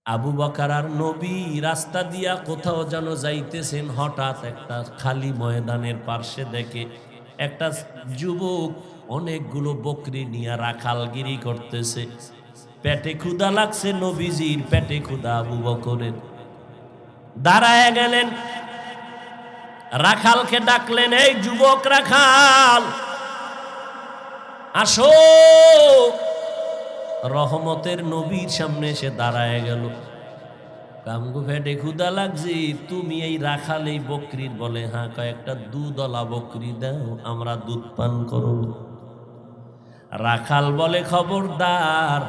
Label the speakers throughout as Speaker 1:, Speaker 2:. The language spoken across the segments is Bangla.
Speaker 1: আবু বকর আর নবী রাস্তা দিয়া কোথাও যেন যাইতেছেন, হঠাৎ একটা খালি ময়দানের পার্শ্বে দেখে একটা যুবক অনেকগুলো বকরি নিয়ে রাখালগিরি করতেছে। পেটে ক্ষুধা লাগছে নবীজির, পেটে ক্ষুধা আবু বকরের। দাঁড়ায় গেলেন, রাখালকে ডাকলেন, এই যুবক রাখাল আসো। রহমতের নবীর সামনে এসে দাঁড়ায় গেল। কামগো পেটে ক্ষুধা লাগছে, তুমি এই রাখাল এই বকরির? বলে হ্যাঁ। কয়েকটা দুধওয়ালা বকরি দাও, আমরা দুধ পান করব। রাখাল বলে খবরদার,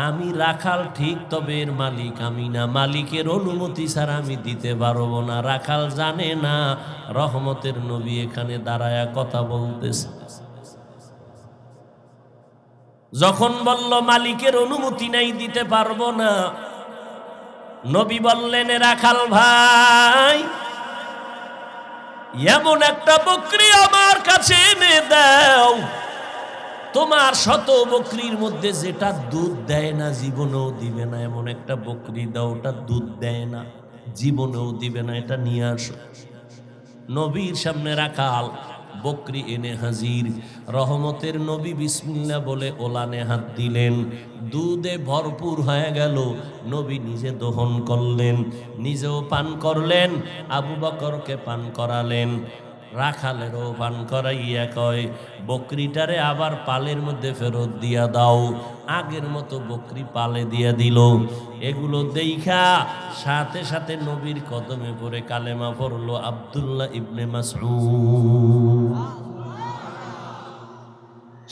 Speaker 1: আমি রাখাল ঠিক, তবে এর মালিক আমি না, মালিকের অনুমতি ছাড়া আমি দিতে পারবো না। রাখাল জানে না রহমতের নবী এখানে দাঁড়ায়া কথা বলতেছে। যখন বলল মালিকের অনুমতি নাই, দিতে পারবো না, নবী বললেন, রাখাল ভাই, এমন একটা বকরি আমার কাছে এনে দাও, তোমার শত বকরির মধ্যে যেটা দুধ দেয় না, জীবনেও দিবে না, এমন একটা বকরি দাও ওটা দুধ দেয় না, জীবনেও দিবে না, এটা নিয়ে আসো। নবীর সামনে রাখাল বকরি এনে হাজির। রহমতের নবী বিসমিল্লাহ বলে ওলানে হাত দিলেন, দুধে ভরপুর হয়ে গেল। নবী নিজে দহন করলেন, নিজেও পান করলেন, আবু বকরকে পান করালেন, রাখালেরও পান করাইয়া কয়, বকরিটারে আবার পালের মধ্যে ফেরত দিয়া দাও। আগের মতো বকরি পালে দিয়া দিল। এগুলো দেইখা সাথে সাথে নবীর কদমে পড়ে কালেমা পড়লো আব্দুল্লাহ ইবনে মাসউদ।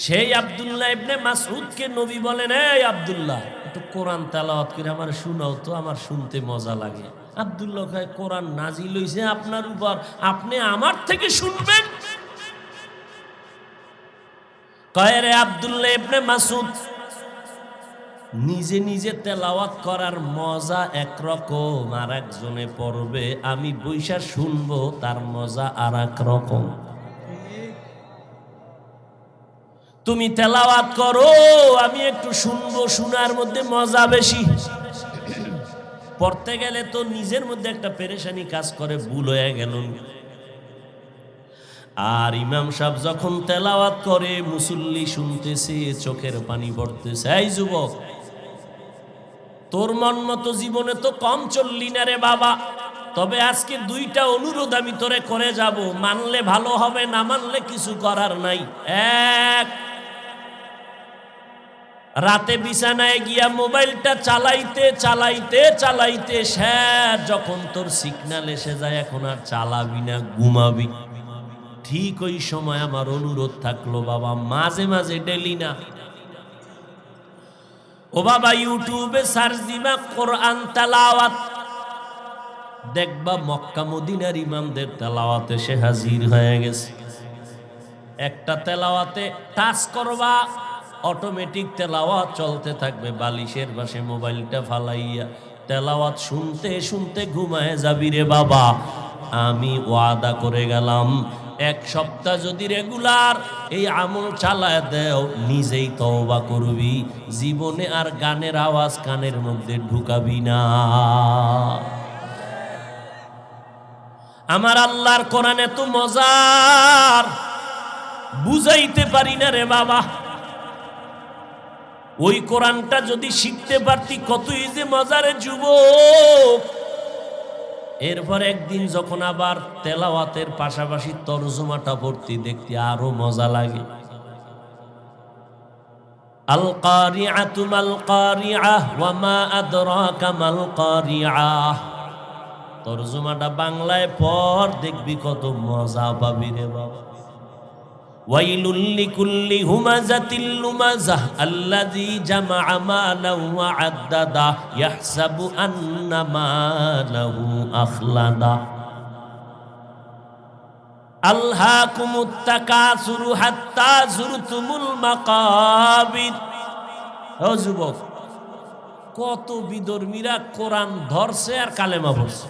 Speaker 1: সেই আব্দুল্লাহ ইবনে মাসউদকে নবী বলেন, এই আব্দুল্লাহ, একটু কোরআন তেলাওয়াত করে আমার শোনাও তো, আমার শুনতে মজা লাগে। আব্দুল্লাহ কয়, কোরআন নাজিল হইছে আপনার উপর, আপনি আমার থেকে শুনবেন? কয়, রে আব্দুল্লাহ ইবনে মাসউদ, নিজে নিজে তেলাওয়াত করার মজা একরকম, আর একজনে পড়বে, আমি বইসা শুনবো, তার মজা আর এক রকম। তুমি তেলাওয়াত করো, আমি একটু শুনবো, শোনার মধ্যে মজা বেশি। পড়তে গেলে তো নিজের মধ্যে একটা পেরেশানি কাজ করে, ভুল হয়ে গেল। আর ইমাম সাহেব যখন তেলাওয়াত করে, মুসল্লি শুনতেছে, চোখের পানি পড়তেছে। এই যুবক, তোর মন মতো জীবনে তো কম চললি না রে বাবা, তবে আজকে দুইটা অনুরোধ আমি তোরে করে যাব, মানলে ভালো হবে, না মানলে কিছু করার নাই। এক, রাতে বিছানায় গিয়া মোবাইলটা চালাইতে চালাইতে চালাইতে শেষ, যখন তোর সিগন্যাল এসে যায় এখন আর চালাবি না, ঘুমাবি। ঠিক ওই সময় আমার অনুরোধ থাকলো বাবা, মাঝে মাঝে ডেলি না, ও বাবা, ইউটিউবে সার্চ দিবা কোরআন তেলাওয়াত, দেখবা মক্কা মদিনার ইমামদের তেলাওয়াতে সে হাজির হয়ে গেছে। একটা তেলাওয়াতে টাচ করবা, অটোমেটিক তেলাওয়াত চলতে থাকবে, বালিশের পাশে মোবাইলটা ফালাইয়া তেলাওয়াত শুনতে শুনতে ঘুমায় যাবি রে বাবা। আমি ওয়াদা করে গেলাম, এক সপ্তাহ যদি রেগুলার এই আমল চালায় দেও, নিজেই তওবা করবি, জীবনে আর গানের আওয়াজ কানের মধ্যে ঢুকাবি না। আমার আল্লাহর কোরআন এত মজার, বুঝাইতে পারি না রে বাবা। ওই কোরআনটা যদি শিখতে পারতি, কতই যে মজারে যুবক। এরপর একদিন যখন আবার তেলাওয়াতের পাশাপাশি তরজমাটা পড়তে দেখতে আরো মজা লাগে। আল কারিআতু মাল কারিআহ ওয়া মা আদরাকা মাল কারিআহ, তরজমাটা বাংলায় পড়, দেখবি কত মজা পাবি রে বাবা। ওয়াইলুল লিকুল্লি হুমাযাতিল লুমাযাহ আল্লাযী জামাআ মালান ওয়া আদ্দাদা ইয়াহসাবু আন্না মালাহু আখলাদা। আলহাকুমুত তাকাসুরু হাত্তা যুরতুমুল মাকাবির। ও যুবক, কত বিধর্মীরা কোরআন ধরছে আর কালেমা পড়ছে।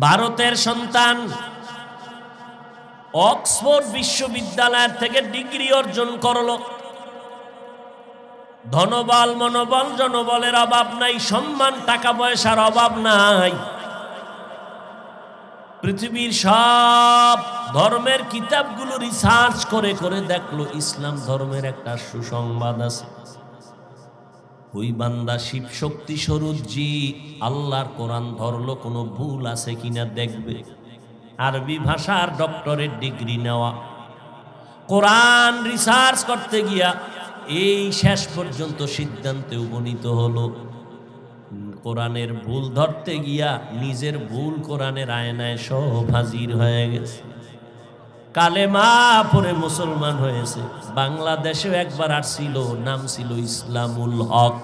Speaker 1: ভারতের সন্তান অক্সফোর্ড বিশ্ববিদ্যালয় থেকে ডিগ্রি অর্জন করলো, ধনবল মনোবল জনবলের অভাব নাই, সম্মান টাকা পয়সার অভাব নাই। পৃথিবীর সব ধর্মের কিতাবগুলো রিসার্চ করে করে দেখলো ইসলাম ধর্মের একটা সুসংবাদ আছে। ওই বান্দা শিব শক্তি স্বরূপজি আল্লাহর কোরআন ধরলো, কোনো ভুল আছে কিনা দেখবে। আরবি ভাষার ডক্টরেট ডিগ্রি নেওয়া, কোরআন রিসার্চ করতে গিয়া এই শেষ পর্যন্ত সিদ্ধান্তে উপনীত হলো, কোরআনের ভুল ধরতে গিয়া নিজের ভুল কোরআনের আয়নায় সব হাজির হয়ে গেছে। কালেমা পড়ে মুসলমান হয়েছে। বাংলাদেশেও একবার আসছিল, নাম ছিল ইসলামুল হক।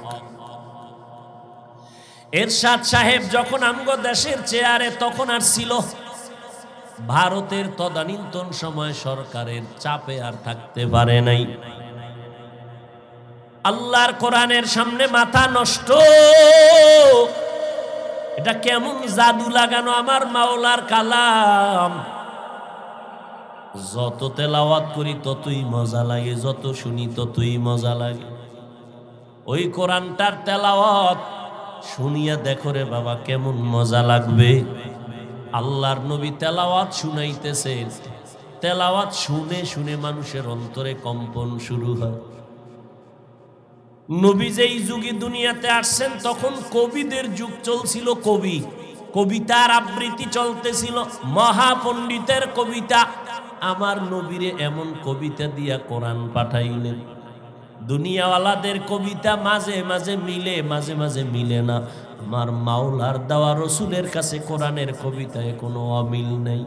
Speaker 1: এরশাদ সাহেব যখন আমগো দেশের চেয়ারে তখন আসছিল, ভারতের তদানীন্তন সময় সরকারের চাপে আর থাকতে পারে নাই। আল্লাহর কোরআনের সামনে মাথা নষ্ট, এটা কেমন জাদু লাগানো আমার মাওলার কালাম। যত তেলাওয়াত করি ততই মজা লাগে, যত শুনি ততই মজা লাগে। ওই কোরআনটার তেলাওয়াত শুনিয়া দেখো রে বাবা কেমন মজা লাগবে। আল্লাহর নবী তেলাওয়াত শুনাইতেছে, তেলাওয়াত শুনে শুনে মানুষের অন্তরে কম্পন শুরু হয়। নবী যেই যুগে দুনিয়াতে আসছেন তখন কবিদের যুগ চলছিল, কবিতার আবৃত্তি চলতেছিল, মহাপণ্ডিতের কবিতা। আমার নবীরে এমন কবিতা দিয়া কোরআন পাঠাইলেন, দুনিয়াওয়ালাদের কবিতা মাঝে মাঝে মিলে, মাঝে মাঝে মিলে না। আমার মাওলার দেওয়া রসুলের কাছে কোরআনের কবিতায় কোনো অমিল নেই।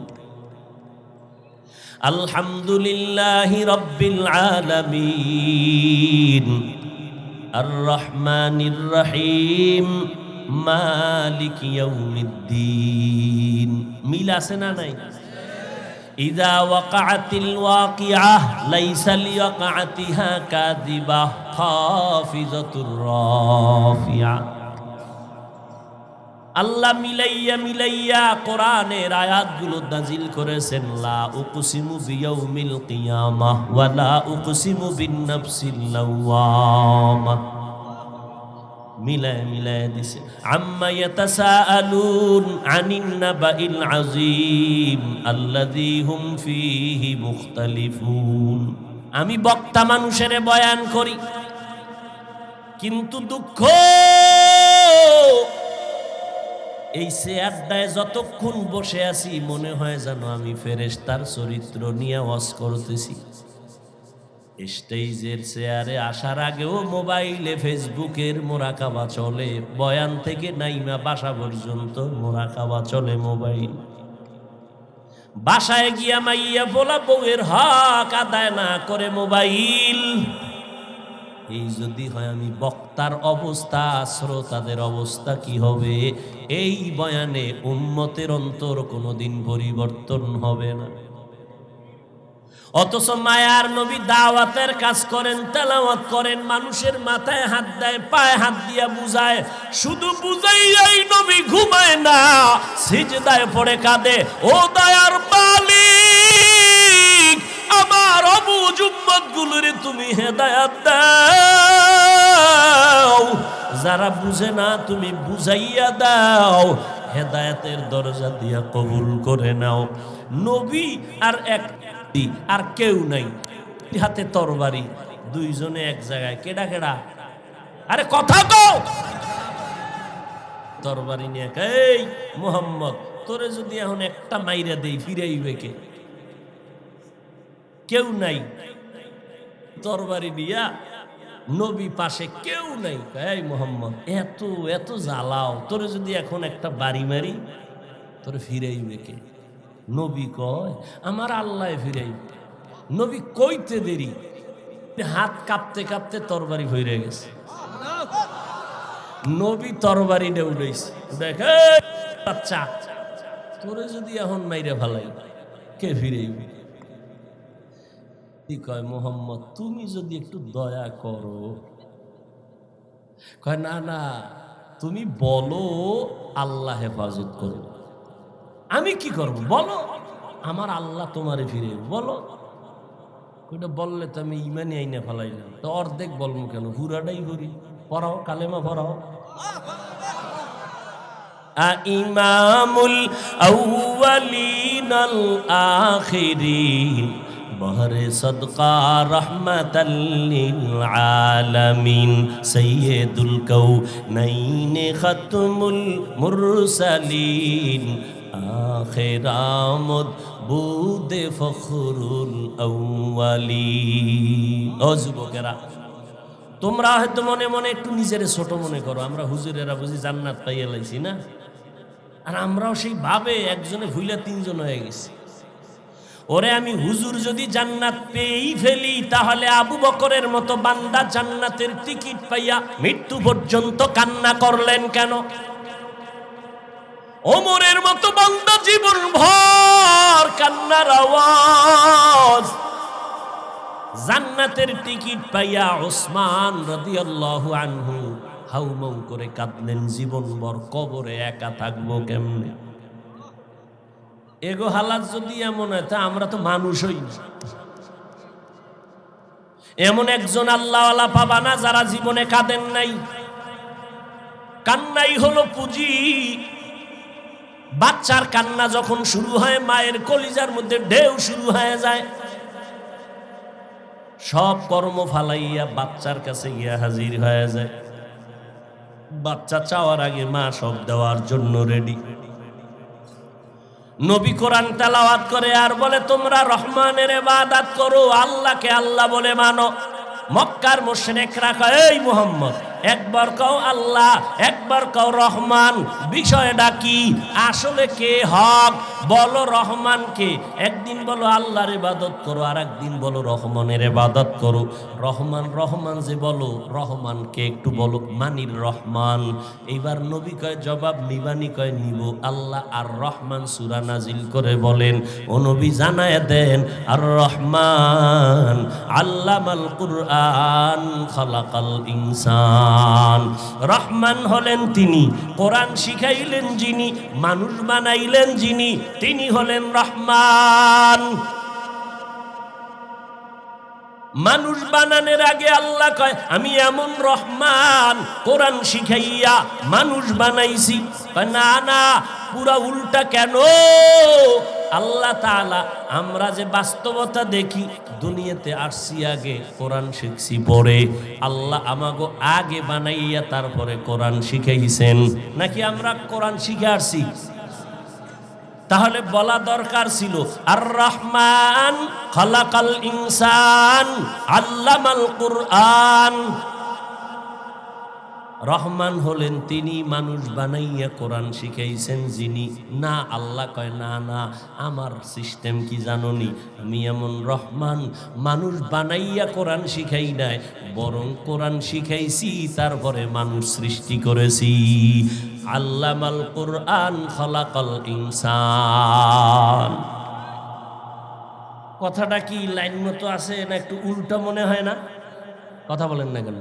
Speaker 1: আলহামদুলিল্লাহি রাব্বিল আলামিন আর রহমানির রহিম মালিক ইয়াউমিদ্দিন। মিল আছে না নাই? ইযা ওয়াকাআতিল ওয়াকিআহ লাইসা লিওয়াকাআতিহা কাযিবাহ খাফিজাতুর রাফিআ। আল্লাহ মিলাইয়া মিলাইয়া কোরআনের আয়াতগুলো নাজিল করেছেন। লা উকসিমু বিয়াউমিল কিয়ামাহ ওয়া লা উকসিমু বিন-নাফসিল লাওয়ামা, মিলায় মিলায় দিছে। আম্মা ইয়াতাসাআলুন আনিন নাবাইল আযীম আল্লাযী হুম ফীহি মুখতালিফুন। আমি বক্তা মানুষের বয়ান করি, কিন্তু দুঃখ এই চেয়ারটায় যতক্ষণ বসে আছি মনে হয় যেন আমি ফেরেশতার চরিত্র নিয়ে ওয়াজ করতেছি। স্টেজের চেয়ারে আসার আগেও মোবাইলে ফেসবুকের মোরাকাবা চলে, বয়ান থেকে নাইমা বাসা পর্যন্ত মোরাকাবা চলে মোবাইল। বাসায় গিয়া মাইয়া বলা বউয়ের হক আদায় না করে মোবাইল। এই যদি হয় আমি বক্তার অবস্থা, শ্রোতাদের অবস্থা কি হবে? এই বয়ানে উম্মতের অন্তর কোনোদিন পরিবর্তন হবে না। অথচ মায়ার নবী দাওয়াতের কাজ করেন, তেলাওয়াত করেন, মানুষের মাথায় হাত দেয়, পায়ে হাত দিয়া বুঝায়। শুধু বুঝাইয়াই নবী ঘুমায় না, সিজদায় পড়ে কাঁদে, ও দয়ার মালিক আমার অবুঝ উম্মতগুলোরে তুমি হেদায়েত দাও, যারা বুঝে না তুমি বুঝাইয়া দাও, হেদায়েতের দরজা দিয়া কবুল করে নাও। নবী আর এক আর কেউ নাই, হাতে তরবারি, দুইজনে এক জায়গায়। কেডা কেডা? আরে কথা কও। তরবারি নিয়ে, এই মুহাম্মদ তোরে যদি এখন একটা মাইরা দেই ফিরাইবে কে? কেউ নাই। তরবারি দিয়া নবী পাশে, কেউ নাই। এই মুহাম্মদ এত এত জ্বালাও, তোরে যদি এখন একটা বাড়ি মারি তোরে ফিরাইবে কে? নবী কয় আমার আল্লাহ ফিরাইবে। নবী কইতে দেরি, হাত কাঁপতে কাঁপতে তরবারি হয়ে গেছে। নবী তরবারি নে উড়াইছে, দেখে আচ্ছা তোরে যদি এখন মাইরে ভালাই কে ফিরাইবে? কি কয় মুহাম্মদ তুমি যদি একটু দয়া করো। কয় না না তুমি বলো আল্লাহ হেফাজত করো। আমি কি করব বলো? আমার আল্লাহ তোমারে ফিরে বলো। ওইটা বললে তো আমি ইমানি আইনা ফেলাইলাম, তো অর্ধেক বলবো কেন, পুরাটাই করি। পড়াও, কালেমা পড়াও। ইমামুল আউয়ালিনাল আখিরিন বহরে সদকা রহমাতাল লিল আলামিন সাইয়্যিদুল কাউনাইন খাতমুল মুরসালিন আখিরামত বুদে ফখরুল আউয়ালিন। ও যুবকেরা, তোমরা হয়তো মনে মনে একটু নিজের ছোট মনে করো, আমরা হুজুরেরা বুঝি জান্নাত পাইয়া লাইছি না, আর আমরাও সেই ভাবে একজনে ভুইলা তিনজন হয়ে গেছি। ওরে আমি হুজুর যদি জান্নাত পেয়েই ফেলি, তাহলে আবু বকরের মতো বান্দা জান্নাতের টিকিট পাইয়া মৃত্যু পর্যন্ত কান্না করলেন কেন? ওমরের মতো বান্দা জীবন ভর কান্নার আওয়াজ, জান্নাতের টিকিট পাইয়া ওসমান রাদিয়াল্লাহু আনহু হাউমাউ করে কাঁদলেন জীবনভর, কবরে একা থাকবো কেমনে? এগো হালাত যদি এমন হয়, তা আমরা তো মানুষ হই না। এমন একজন আল্লাহওয়ালা পাবা না যারা জীবনে কাঁদেন নাই। কান্নাই হলো পুঁজি। বাচ্চার কান্না যখন শুরু হয়, মায়ের কলিজার মধ্যে ঢেউ শুরু হয়ে যায়। সব কর্ম ফালাইয়া বাচ্চার কাছে গিয়া হাজির হয়ে যায়। বাচ্চা চাওয়ার আগে মা সব দেওয়ার জন্য রেডি। নবী কোরআন তেলাওয়াত করে আর বলে, তোমরা রহমানের ইবাদত করো, আল্লাহকে আল্লাহ বলে মানো। মক্কার মুশরিকরা কয়, এই মুহাম্মদ, একবার কও আল্লাহ, একবার কও রহমান, বিষয়টা কি? আসলে কে হক বলো, রহমান কে? একদিন বলো আল্লাহর ইবাদত করো, আর একদিন বলো রহমানের ইবাদত করো। রহমান রহমান যে বলো, রহমান কে একটু বলো, মানির রহমান। এইবার নবী কয়, জবাব নিবানি? কয় নিব। আল্লাহ আর রহমান সূরা নাজিল করে বলেন, ও নবী জানায় দেন, আর রহমান আল্লামাল কুরআন খালাকাল ইনসান। রহমান হলেন তিনি, কোরআন শিখাইলেন যিনি, মানুষ বানাইলেন যিনি, তিনি হলেন রহমান। মানুষ বানানোর আগে আল্লাহ কয়, আমি এমন রহমান, কোরআন শিখাইয়া মানুষ বানাইছি। না না, পুরা উল্টা। কেন? আল্লাহ তাআলা, আমরা যে বাস্তবতা দেখি, দুনিয়াতে আসছি আগে, কোরআন শিখছি পরে। আল্লাহ আমাগো আগে বানাইয়া তারপরে কোরআন শিখাইছেন, নাকি আমরা কোরআন শিখে আসছি? তাহলে বলা দরকার ছিল, আর রহমান খালাকাল ইনসান আল্লামাল কুরআন। রহমান হলেন তিনি, মানুষ বানাইয়া কোরআন শিখাইছেন যিনি। না, আল্লাহ কয়, না না, আমার সিস্টেম কি জানোনি? আমি এমন রহমান, মানুষ বানাইয়া কোরআন শিখাই নাই, বরং কোরআন শিখাইছি তারপরে মানুষ সৃষ্টি করেছি। আল্লামাল কুরআন খালাকাল ইনসান। কথাটা কি লাইন মতো আছে না একটু উল্টা মনে হয় না? কথা বলেন না কেন?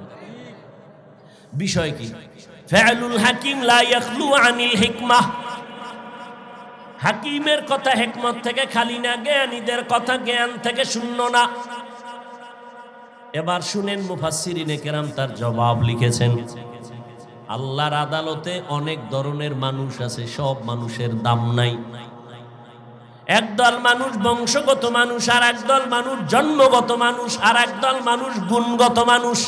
Speaker 1: বিষয় কি? ফাআলুল হাকিম লা ইয়াখলু আনিল হিকমাহ। হাকিমের কথা হিকমত থেকে খালি না, জ্ঞানীদের কথা জ্ঞান থেকে শূন্য না। এবার শুনেন, মুফাসসিরিনে কেরাম তার জবাব লিখেছেন। আল্লাহর আদালতে অনেক ধরনের মানুষ আছে, সব মানুষের দাম নাই। একদল মানুষ বংশগত মানুষ, আর একদল মানুষ জন্মগত মানুষ, আর একদল মানুষ গুণগত মানুষ।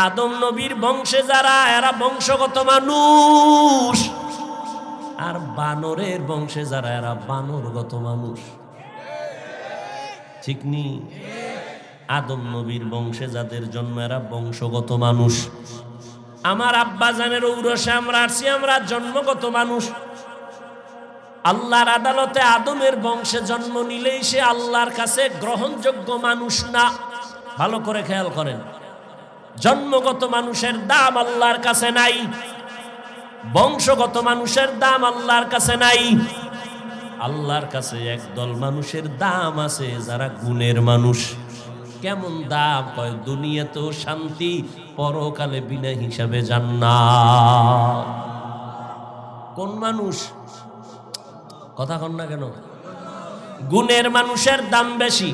Speaker 1: আদম নবীর বংশে যারা, এরা বংশগত মানুষ, আর বানরের বংশে যারা, এরা বানরগত মানুষ। ঠিক নি? আদম নবীর বংশে যাদের জন্ম, এরা বংশগত মানুষ। আমার আব্বা জানের ঔরসে আমরা আসছি, আমরা জন্মগত মানুষ। আল্লাহর আদালতে আদমের বংশে জন্ম নিলেই সে আল্লাহর কাছে গ্রহণযোগ্য মানুষ না। ভালো করে খেয়াল করেন, জন্মগত মানুষের দাম আল্লাহর কাছে নাই, বংশগত মানুষের দাম আল্লাহর কাছে নাই। আল্লাহর কাছে একদল মানুষের দাম আছে, যারা গুণের মানুষ। কেমন দাম? কয়, দুনিয়াতেও শান্তি, পরকালে বিনা হিসাবে জান্নাত। কোন মানুষ? কথা কন না কেন? গুণের মানুষের দাম বেশি।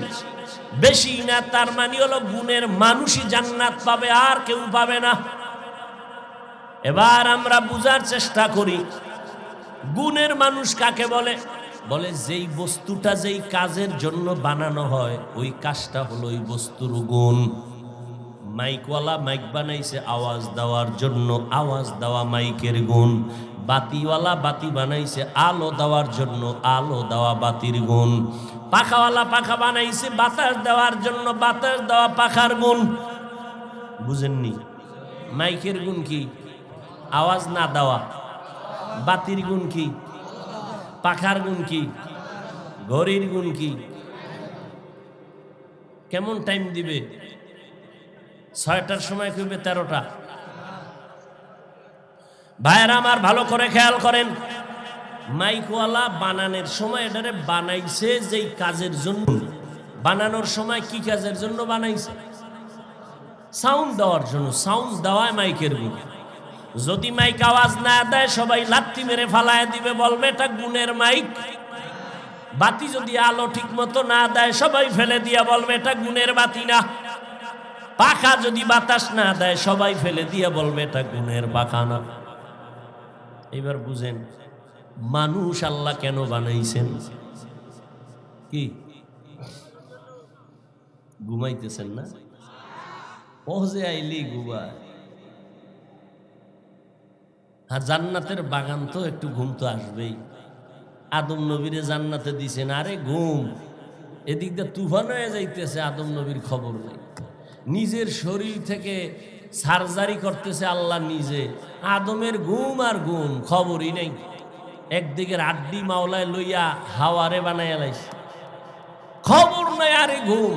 Speaker 1: বেশি না, তার মানে হলো গুণের মানুষই জান্নাত পাবে, আর কেউ পাবে না। এবার আমরা বুঝার চেষ্টা করি গুণের মানুষ কাকে বলে। বলে যেই বস্তুটা যেই কাজের জন্য বানানো হয় ওই কাজটা হলো ওই বস্তুর গুণ। মাইকওয়ালা মাইক বানাইছে আওয়াজ দেওয়ার জন্য, আওয়াজ দেওয়া মাইকের গুণ। বাতিওয়ালা বাতি বানাইছে আলো দেওয়ার জন্য, আলো দেওয়া বাতির গুণ। পাখাওয়ালা পাখা বানাইছে বাতাস দেওয়ার জন্য, বাতাস দেওয়া পাখার গুণ। বুঝেননি? মাইকের গুণ কি? আওয়াজ না দেওয়া। বাতির গুণ কি? পাখার গুণ কি? ঘড়ির গুণ কি? কেমন টাইম দিবে? 6টার সময় কইবে 13টা। ভাইয়েরা আমার ভালো করে খেয়াল করেন, মাইকওয়ালা বানানোর সময় এটারে বানাইছে যেই কাজের জন্য। বানানোর সময় কি কাজের জন্য বানাইছে? সাউন্ড দেওয়ার জন্য। সাউন্ড দেওয়ায় মাইকের গুণ। যদি মাইক আওয়াজ না দেয় সবাই লাত্তি মেরে ফালায় দিবে, বলবে এটা গুণের মাইক। বাতি যদি আলো ঠিক মতো না দেয় সবাই ফেলে দিয়া বলবে এটা গুণের বাতি না। পাখা যদি বাতাস না দেয় সবাই ফেলে দিয়া বলবে এটা গুণের পাখা না। এবার বুঝেন মানুষ আল্লাহ কেন বানাইছেন? কি ঘুমাইতেছেন না? পৌঁছে আইলি ঘুমায়। আর জান্নাতের বাগান তো একটু ঘুম তো আসবেই। আদম নবীরে জান্নাতে দিছেন, আরে ঘুম। এদিক দিয়ে তুফান হয়ে যাইতেছে, আদম নবীর খবর নেই। নিজের শরীর থেকে সার্জারি করতেছে আল্লাহ নিজে, আদমের ঘুম আর ঘুম খবরই নেই। একদিকে আড্ডি মাওলায় লইয়া হাওয়ারে বানাইয়া লাইছে, খবর নাই। আরে ঘুম।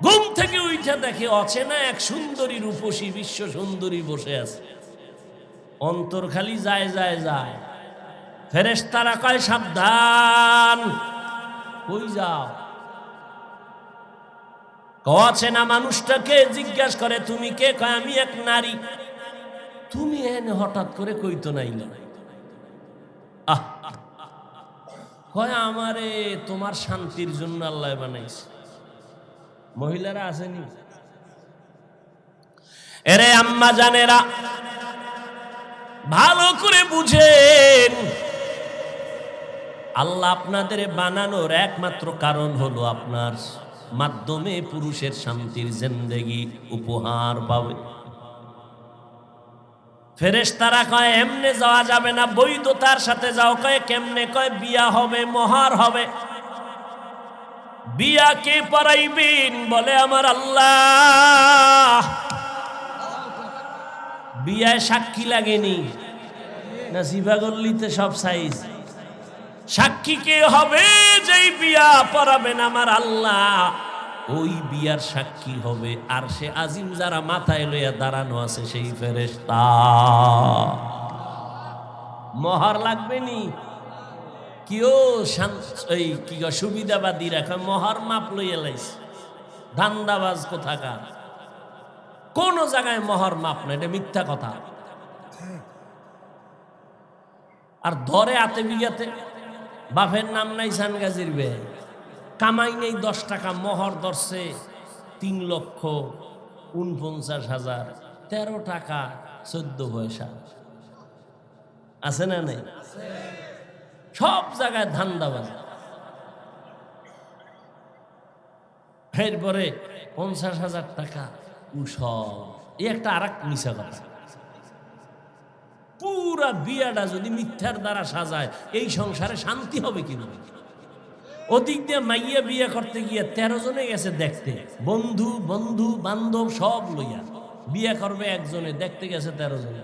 Speaker 1: ঘুম থেকে উঠে দেখে অচেনা এক সুন্দরী রূপসী বিশ্ব সুন্দরী বসে আছে। অন্তর খালি যায় যায় যায়। ফেরেশতারা কয় সাবধান, কই যাও? অচেনা মানুষটাকে জিজ্ঞাসা করে তুমি কে? কয় আমি এক নারী। তুমি এনে হঠাৎ করে কইতো নাই না? কয় আমারে তোমার শান্তির জন্য আল্লাহ বানাইছে। মহিলারা আসেনি? এরে আম্মা জানেরা ভালো করে বুঝেন, আল্লাহ আপনাদের বানানোর একমাত্র কারণ হলো আপনার মাধ্যমে পুরুষের শান্তির জিন্দেগি উপহার পাবে। ফেরেশতারা কয় এমনে যাওয়া যাবে না, বৈধতার সাথে যাও। কয় কেমনে? কয় বিয়া হবে, মোহর হবে। বিয়া কে পড়াইবেন? বলে আমার আল্লাহ। বিয়ায় সাক্ষী লাগেনি না? জিবাগল্লিতে সব সাইজ। সাক্ষী কে হবে? যেই বিয়া পড়াবেন আমার আল্লাহ, ওই বিয়ার সাক্ষী হবে আর সে আজিম যারা মাথায় লইয়া দাঁড়ানো আছে সেই ফেরেশতা। মোহর লাগবে নি? কেউ এই কি সুবিধাবাদী রাখা মোহর মাপ লইয়া লাইছে। ধান্দাবাজ কোথাকার। কোন জায়গায় মোহর মাপ না, এটা মিথ্যা কথা। আর ধরে আতে বিঘাতে বাপের নাম নাই সানগাজির বে, কামাই নেই 10 টাকা, মোহর ধরছে 3,49,000, 13 টাকা 14 পয়সা। আছে না নাই? সব জায়গায় ধান্দাবাজ। এরপরে 50,000 টাকা উসব। এই একটা আর এক মিশা কথা। পুরা বিয়াটা যদি মিথ্যার দ্বারা সাজায় এই সংসারে শান্তি হবে কিভাবে? ওদিক দিয়ে মাইয়া বিয়ে করতে গিয়ে 13 জনে গেছে দেখতে, বন্ধু বন্ধু বান্ধব সব লইয়া। বিয়ে করবে একজনে, দেখতে গেছে 13 জনে।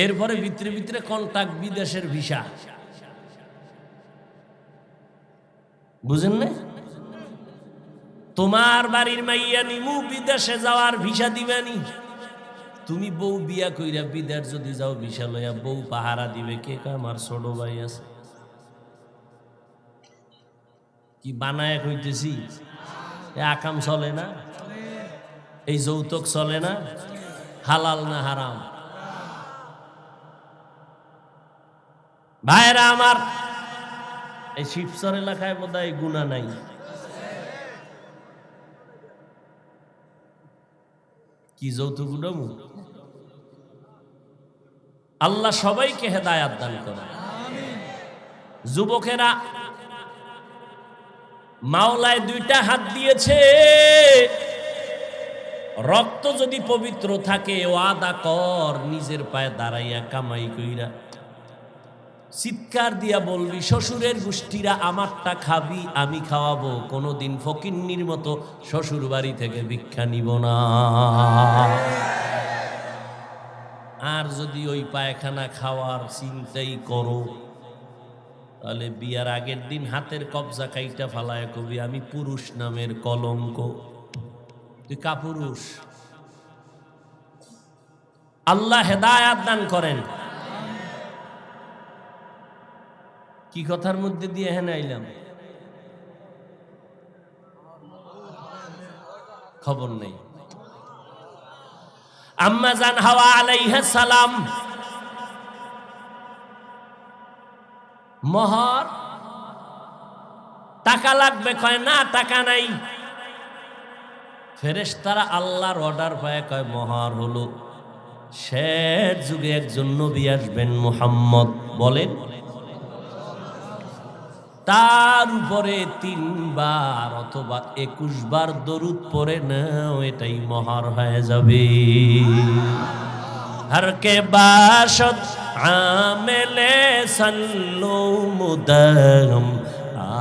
Speaker 1: এরপরে ভিতরে ভিতরে কন্টাক্ট, বিদেশের ভিসা। বুঝেন না? তোমার বাড়ির মাইয়া নিমু, বিদেশে যাওয়ার ভিসা দিবেনি। তুমি বউ বিয়া কইরা বিদেশ যদি যাও ভিসা লইয়া, বউ পাহারা দিবে কে? আমার ছোট ভাই আছে। কি বানায় কইতেছি? আকাম চলে না? এই যৌতুক চলে না? হালাল না হারাম? ভাইরা আমার, এই শিবচর এলাকায় বোধহয় গুনাহ নাই। কি যৌতুক উঠামু? আল্লাহ সবাইকে হেদায়াত দান করে। যুবকেরা মাওলায় দুইটা হাত দিয়েছে, রক্ত যদি পবিত্র থাকে ওয়াদা কর নিজের পায়ে দাঁড়াইয়া কামাই কইরা চিৎকার দিয়া বলবি, শ্বশুরের গোষ্ঠীরা আমারটা খাবি, আমি খাওয়াবো, কোনোদিন ফকিন্নির মতো শ্বশুর বাড়ি থেকে ভিক্ষা নিব না। আর যদি ওই পায়খানা খাওয়ার চিন্তাই করো, তাহলে বিয়ার আগের দিন হাতের কবজা কাইটা ফালায় কবি, আমি পুরুষ নামের কলঙ্ক। তুই কাপুরুষ। আল্লাহ হেদায়াত দান করেন। কি কথার মধ্যে দিয়ে হেন আইলাম খবর নেই। আম্মা জান হাওয়া আলাইহিস সালাম মোহর টাকা লাগবে, কয় না টাকা নাই। ফেরেশতারা আল্লাহর অর্ডার পায়, কয় মোহর হলো। শেষ যুগে একজন নবী আসবেন মুহাম্মদ, বলেন তার উপরে 3 বার অথবা 21 বার দরুদ পড়ে নাও, এটাই মোহর হয়ে যাবে। हर के बाशत आमेले सल्लू मुदगम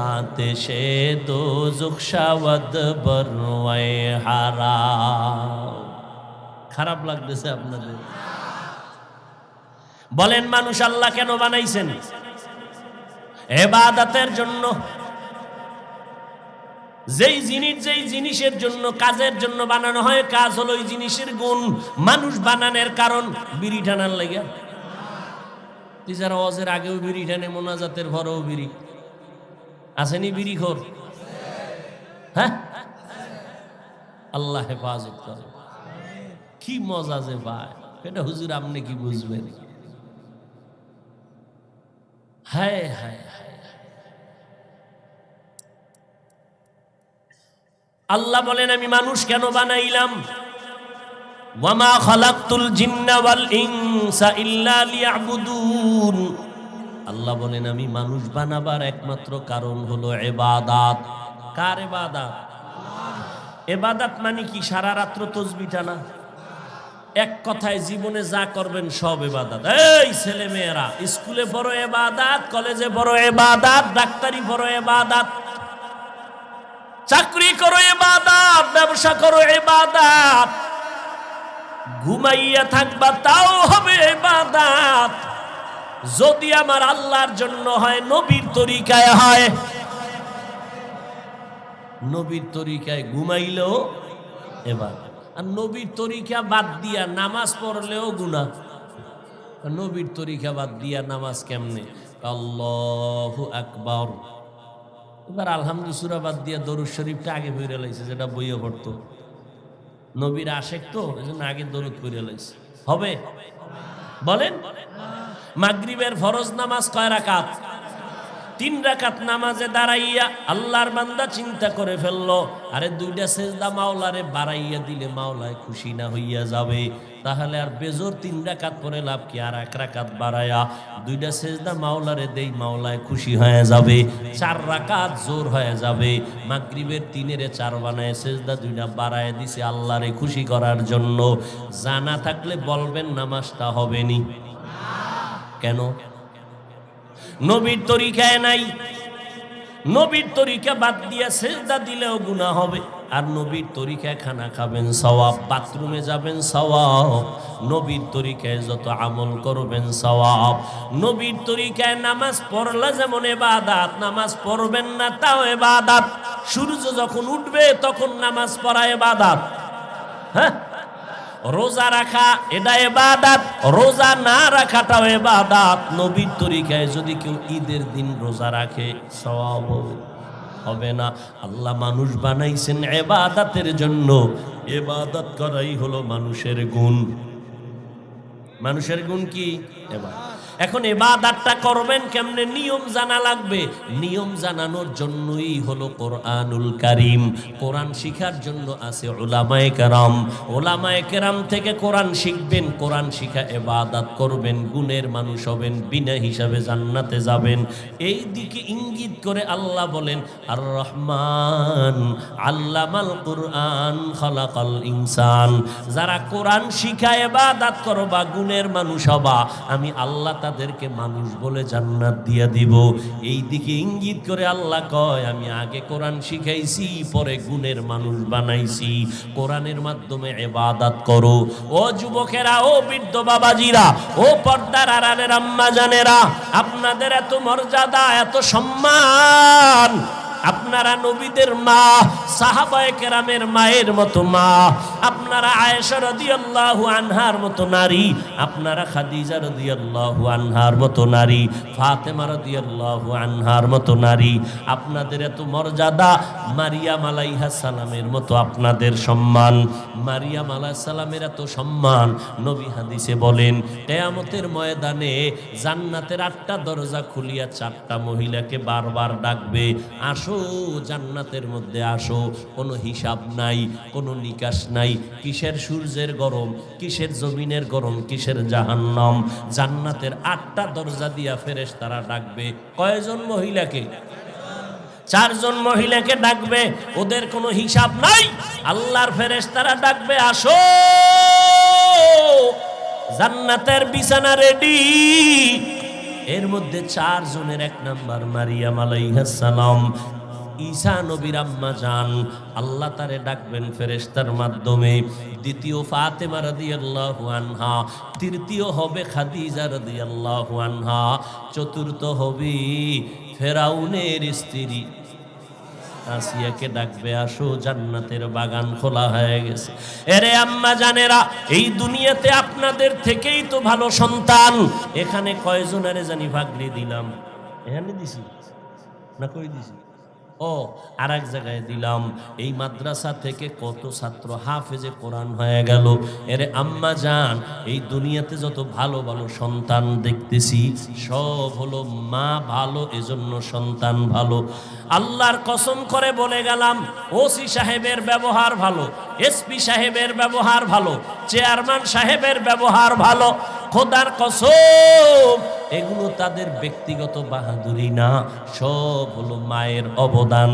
Speaker 1: आतिशे दोज़ख शावद बरवाए हाराम। খারাপ লাগতেছে আপনাদের? বলেন মানুষ আল্লাহ কেন বানাইছেন? ইবাদতের জন্য। যেই জিনিসের জন্য, কাজের জন্য বানানো হয়, কাজ হলো ওই জিনিসের গুণ। মানুষ বানানোর কারণ বিড়ি টানার লাগা। তুই যারা ওয়াজের আগেও বিড়ি টানে, মোনাজাতের পরেও বিড়ি, আসেনি বিড়ি খোর? হ্যাঁ, আল্লাহ হেফাজত করে। কি মজা যে ভাই, এটা হুজুর আপনি কি বুঝবেন? হায় হায় হায়। আল্লাহ বলেন আমি মানুষ কেন বানাইলাম? ওয়ামা খালাকতুল জিন্না ওয়াল ইনসা ইল্লা লিয়াবুদুন। আল্লাহ বলেন আমি মানুষ বানাবার একমাত্র কারণ হলো ইবাদত। কার ইবাদত? ইবাদত মানে কি? সারা রাত্র তাসবিহ টানা? এক কথায় জীবনে যা করবেন সব ইবাদত। এই ছেলে মেয়েরা স্কুলে পড়ো ইবাদত, কলেজে পড়ো ইবাদত, ডাক্তারি পড়ো ইবাদত, চাকরি করো ইবাদত, ব্যবসা করো ইবাদত, ঘুমাইয়া থাকবা তাও হবে ইবাদত। যদি আমার আল্লাহর জন্য হয়, নবীর তরিকায় হয়। নবীর তরিকায় ঘুমাইলেও ইবাদত, আর নবীর তরিকা বাদ দিয়া নামাজ পড়লেও গুনাহ। নবীর তরিকা বাদ দিয়া নামাজ কেমনে? আল্লাহু আকবার। এবার আলহামদুলিল্লাহ সূরা বাদ দিয়া দরুদ শরীফটা আগে পড়ে লাইছে, যেটা বইয়ে পড়তো। নবীর আশেক তো, এজন্য আগে দরুদ পড়ে লাইছে। হবে? বলেন। মাগরিবের ফরজ নামাজ কয় রাকাত? 3 রাকাত নামাজে দাঁড়াইয়া আল্লাহর বান্দা চিন্তা করে ফেললো, আরে 2টা সেজদা মাওলারে বাড়াইয়া দিলে মাওলায় খুশি না হইয়া যাবে, তাহলে আর বেজোর 3 রাকাত পরে লাভ কি? আর 1 রাকাত বাড়াইয়া 2টা সেজদা মাওলারে দেই, মাওলায় খুশি হয়ে যাবে। 4 রাকাত জোর হয়ে যাবে। মাগরিবের 3-এর 4 বানায় সেজদা 2টা বাড়ায় দিছে আল্লাহরে খুশি করার জন্য। জানা থাকলে বলবেন নামাজটা হবে নি। কেন? নবীর তরিকায় নাই। নবীর তরিকা বাদ দিয়া সেজদা দিলেও গুনাহ হবে। আর নবীর তরিকায় খানা খাবেন সওয়াব, বাথরুমে যাবেন সওয়াব, নবীর তরিকায় যত আমল করবেন সওয়াব। নবীর তরিকায় নামাজ পড়লে যেমন ইবাদত, নামাজ পড়বেন না তাও ইবাদত। সূর্য যখন উঠবে তখন নামাজ পড়া ইবাদত। হ্যাঁ, রোজা রাখা এটা ইবাদত, রোজা না রাখাটাও ইবাদত। নবীর তরিকায় যদি কেউ ঈদের দিন রোজা রাখে সওয়াব হবে না। আল্লাহ মানুষ বানাইছেন ইবাদতের জন্য। ইবাদত করাই হলো মানুষের গুণ। মানুষের গুণ কি? ইবাদত। এখন ইবাদতটা করবেন কেমনে, নিয়ম জানা লাগবে। নিয়ম জানানোর জন্যই হলো কোরআনুল কারীম। কোরআন শিখার জন্য আছে উলামায়ে কেরাম। উলামায়ে কেরাম থেকে কোরআন শিখবেন, কোরআন শিখা ইবাদত করবেন, গুণের মানুষ হবেন, বিনা হিসাবে জান্নাতে যাবেন। এই দিকে ইঙ্গিত করে আল্লাহ বলেন আর রহমান আল্লামাল কুরআন খালাকাল ইনসান। যারা কোরআন শিখা ইবাদত করবা, গুণের মানুষ হবা, আমি আল্লাহ তাদেরকে মানুষ বলে জান্নাত দিয়া দিব। এই দিকে ইঙ্গিত করে আল্লাহ কয় আমি আগে কোরআন শিখাইছি, পরে গুণের মানুষ বানাইছি। কোরআনের মাধ্যমে ইবাদত করো। ও যুবকেরা, ও বৃদ্ধ বাবাজিরা, ও পর্দার আড়ালের আম্মা জানেরা, আপনাদের এত মর্যাদা, এত সম্মান। আপনারা নবীদের মা, সাহাবায়ে কেরামের মায়ের মতো মা, আপনারা আয়েশা রাদিয়াল্লাহু আনহার মতো নারী, আপনারা খাদিজা রাদিয়াল্লাহু আনহার মতো নারী, ফাতেমা রাদিয়াল্লাহু আনহার মতো নারী। আপনাদের এত মর্যাদা। মারিয়াম আলাইহিস সালামের মতো আপনাদের সম্মান। মারিয়াম আলাইহিস সালামের এত সম্মান, নবী হাদিসে বলেন কিয়ামতের ময়দানে জান্নাতের 8টা দরজা খুলিয়া 4টা মহিলাকে বারবার ডাকবে, আসো জান্নাতের মধ্যে আসো। কোনো হিসাব নাই, কোনো নিকাশ নাই। কিসের সূর্যের গরম, কিসের জমিনের গরম, কিসের জাহান্নাম। জান্নাতের 8টা দরজা দিয়া ফেরেশতারা ডাকবে কয়জন মহিলাকে? 4 জন মহিলাকে ডাকবে। ওদের কোনো হিসাব নাই। আল্লাহর ফেরেশতারা ডাকবে, আসো জান্নাতের বিছানা রেডি। এর মধ্যে 4 জনের 1 নাম্বার মারিয়াম আলাইহিস সালাম, ঈসা নবীর আম্মা জান। আল্লাহ তারে ডাকবেন ফেরেশতার মাধ্যমে। দ্বিতীয় ফাতেমা রাদিয়াল্লাহু আনহা, তৃতীয় হবে খাদিজা রাদিয়াল্লাহু আনহা, চতুর্থ হবে ফেরাউনের স্ত্রী আসিয়াকে ডাকবে, আসো জান্নাতের বাগান খোলা হয়ে গেছে। এরে আম্মা জানেরা, এই দুনিয়াতে আপনাদের থেকেই তো ভালো সন্তান। এখানে কয়জনারে জানি ভাগলি দিলাম? এখানে দিছি না কই দিছি? ও আর এক জায়গায় দিলাম। এই মাদ্রাসা থেকে কত ছাত্র হাফেজে কোরআন হয়ে গেল। এরে আম্মা জান, এই দুনিয়াতে যত ভালো ভালো সন্তান দেখতেছি সব হলো মা ভালো, এজন্য সন্তান ভালো। আল্লাহর কসম করে বলে গেলাম, ওসি সাহেবের ব্যবহার ভালো, এসপি সাহেবের ব্যবহার ভালো, চেয়ারম্যান সাহেবের ব্যবহার ভালো। খোদার কসম, এগুলো তাদের ব্যক্তিগত বাহাদুরি না, সব হলো মায়ের অবদান।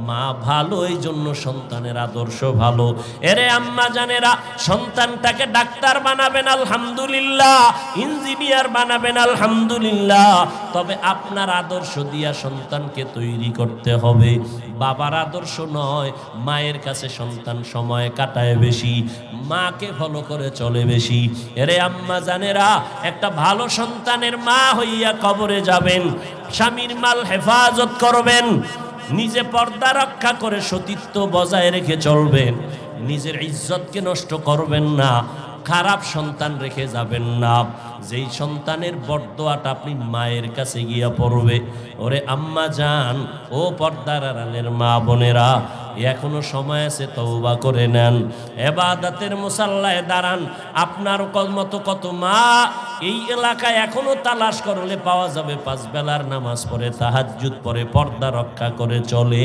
Speaker 1: মা ভালো, এই জন্য সন্তানের আদর্শ ভালো। এরে আম্মা জানেরা, সন্তানটাকে ডাক্তার বানাবেন আলহামদুলিল্লাহ, ইঞ্জিনিয়ার বানাবেন আলহামদুলিল্লাহ, তবে আপনার আদর্শ দিয়া সন্তানকে তৈরি করতে হবে। বাবার আদর্শ নয়। মায়ের কাছে সন্তান সময় কাটায় বেশি, মাকে ফলো করে চলে বেশি। এরে আম্মা জানেরা, একটা ভালো সন্তানের মা হইয়া কবরে যাবেন, স্বামীর মাল হেফাজত করবেন, নিজে পর্দা রক্ষা করে সতীত্ব বজায় রেখে চলবেন, নিজের ইজ্জতকে নষ্ট করবেন না, খারাপ সন্তান রেখে যাবেন না। যেই সন্তানের বরদোয়াটা আপনি মায়ের কাছে গিয়া পড়বে। ওরে আম্মা জান, ও পর্দার আড়ালের মা বোনেরা, এখনো সময় আছে, তওবা করে নেন, ইবাদতের মুসাল্লায় দাঁড়ান। আপনার মতো কত মা এই এলাকায় এখনো তালাশ করলে পাওয়া যাবে, 5 বেলার নামাজ পড়ে, তাহাজ্জুদ পড়ে, পর্দা রক্ষা করে চলে।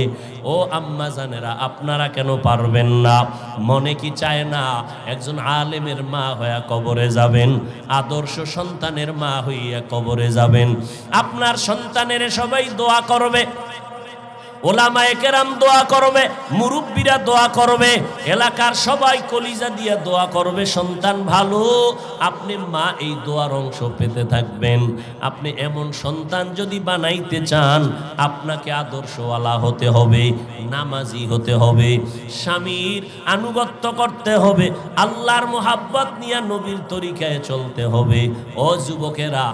Speaker 1: ও আম্মা জানেরা, আপনারা কেন পারবেন না? মনে কি চায় না একজন আলেমের মা হইয়া কবরে যাবেন, আদর্শ সন্তানের মা হইয়া কবরে যাবেন? আপনার সন্তানের সবাই দোয়া করবে, ওলামায়ে কেরাম দোয়া করবে, মুরব্বীরা দোয়া করবে, এলাকার সবাই কলিজা দিয়ে দোয়া করবে, সন্তান ভালো। আপনি মা এই দোয়ার অংশ পেতে থাকবেন। আপনি এমন সন্তান যদি বানাইতে চান, আপনাকে আদর্শওয়ালা হতে হবে, নামাজি হতে হবে, স্বামীর আনুগত্য করতে হবে, আল্লাহর মোহাব্বত নিয়ে নবীর তরিকায় চলতে হবে। ও যুবকেরা,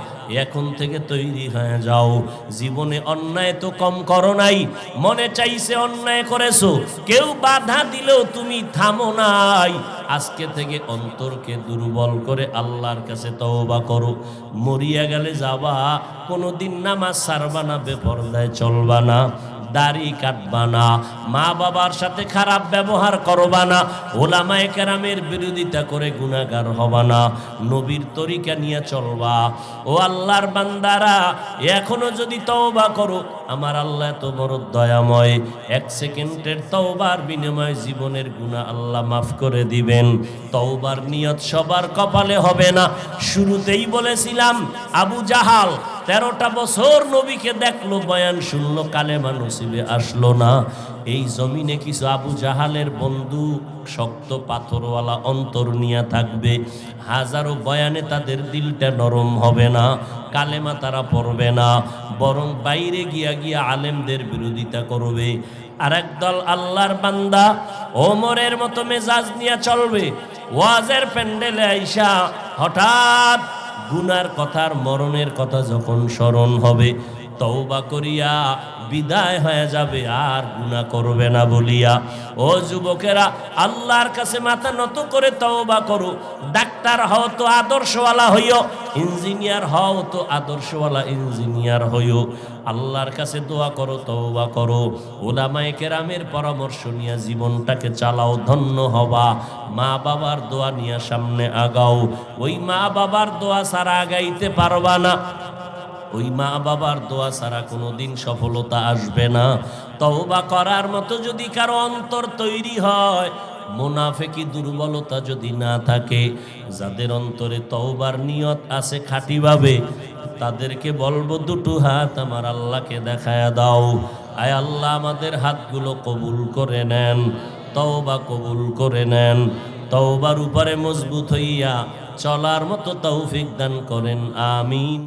Speaker 1: এখন থেকে তৈরি হয়ে যাও। জীবনে অন্যায় তো কম করো নাই, মনে চাইছে অন্যায় করেছো, কেউ বাধা দিলেও তুমি থামো নাই। আজকে থেকে অন্তরকে দুর্বল করে আল্লাহর কাছে তওবা করো। মরিয়া গেলে যাবা, কোনোদিন নামাজ ছাড়বা না, বেপরদায় চলবা না, দাড়ি কাটবা না, মা বাবার সাথে খারাপ ব্যবহার করবা না, ওলামায়ে কেরামের বিরোধিতা করে গুনাহগার হবা না, নবীর তরিকা নিয়ে চলবা। ও আল্লাহর বান্দারা, এখনো যদি তওবা করো, আমার আল্লাহ এত বড় দয়াময়, 1 সেকেন্ডের তওবার বিনিময়ে জীবনের গুনাহ আল্লাহ মাফ করে দিবেন। তওবার নিয়ত সবার কপালে হবে না। শুরুতেই বলেছিলাম, আবু জাহাল 13টা বছর নবীকে দেখলো, বয়ান শুনলো, কালেমা নসিবে আসলো না। এই জমিনে কিছু আবু জাহালের বন্ধু শক্ত পাথরওয়ালা অন্তর নিয়ে থাকবে, হাজারো বয়ানে তাদের দিলটা নরম হবে না, কালেমা তারা পড়বে না, বরং বাইরে গিয়া গিয়া আলেমদের বিরোধিতা করবে। আর একদল আল্লাহর বান্দা ওমরের মতো মেজাজ নিয়ে চলবে, ওয়াজের প্যান্ডেলে আইসা হঠাৎ গুনার কথার মরণের কথা যখন স্মরণ হবে, তওবা করিয়া বিদায় হয়ে যাবে, আর গুনাহ করবে না বলিয়া। ও যুবকেরা, আল্লাহর কাছে মাথা নত করে তওবা করো। ডাক্তার হও তো আদর্শওয়ালা হইও, ইঞ্জিনিয়ার হও তো আদর্শওয়ালা ইঞ্জিনিয়ার হইও। আল্লাহর কাছে দোয়া করো, তওবা করো, উলামায়ে কেরামের পরামর্শ নিয়ে জীবনটাকে চালাও, ধন্য হবা। মা বাবার দোয়া নিয়ে সামনে আগাও। ওই মা বাবার দোয়া ছাড়া আগাইতে পারবা না, ওই মা বাবার দোয়া ছাড়া কোনোদিন সফলতা আসবে না। তওবা করার মতো যদি কারো অন্তর তৈরি হয়, মুনাফিকি দুর্বলতা যদি না থাকে, যাদের অন্তরে তওবার নিয়ত আছে খাঁটিভাবে, তাদেরকে বলবো দুটো হাত আমার আল্লাহকে দেখায়া দাও। আয় আল্লাহ, আমাদের হাতগুলো কবুল করে নেন, তওবা কবুল করে নেন, তওবার উপরে মজবুত হইয়া চলার মতো তৌফিক দান করেন, আমিন।